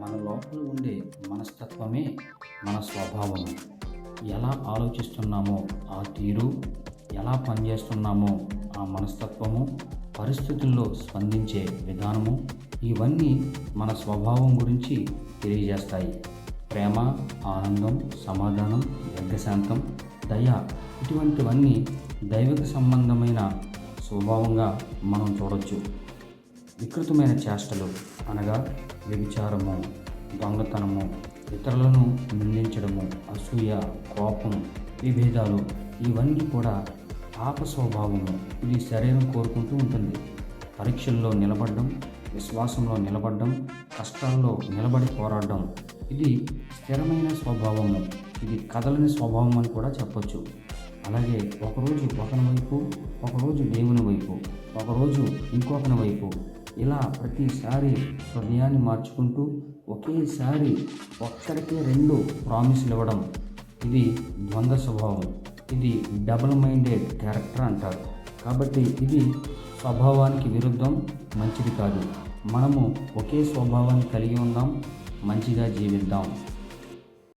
మన లోపల ఉండే మనస్తత్వమే మన స్వభావము. ఎలా ఆలోచిస్తున్నామో ఆ తీరు, ఎలా పనిచేస్తున్నామో ఆ మనస్తత్వము, పరిస్థితుల్లో స్పందించే విధానము, ఇవన్నీ మన స్వభావం గురించి తెలియజేస్తాయి. ప్రేమ, ఆనందం, సమాధానం, దీర్ఘశాంతం, దయ, ఇటువంటివన్నీ దైవిక సంబంధమైన స్వభావంగా మనం చూడొచ్చు. వికృతమైన చేష్టలు అనగా వ్యభిచారము, దొంగతనము, ఇతరులను నిందించడము, అసూయ, కోపం, విభేదాలు, ఇవన్నీ కూడా పాప స్వభావము. ఇది శరీరం కోరుకుంటూ ఉంటుంది. పరీక్షల్లో నిలబడడం, విశ్వాసంలో నిలబడడం, కష్టాల్లో నిలబడి పోరాడడం, ఇది స్థిరమైన స్వభావము. ఇది కదలని స్వభావం అని కూడా చెప్పొచ్చు. అలాగే ఒకరోజు ఒకని వైపు, ఒకరోజు దేవుని వైపు, ఒకరోజు ఇంకొకని వైపు, ఇలా ప్రతిసారి హృదయాన్ని మార్చుకుంటూ ఒకేసారి ఒక్కడికే 2 ప్రామిస్లు ఇవ్వడం, ఇది ద్వంద్వ స్వభావం. ఇది డబుల్ మైండెడ్ క్యారెక్టర్ అంటారు. కాబట్టి ఇది స్వభావానికి విరుద్ధం, మంచిది కాదు. మనము ఒకే స్వభావాన్ని కలిగి ఉందాం, మంచిగా జీవిద్దాం.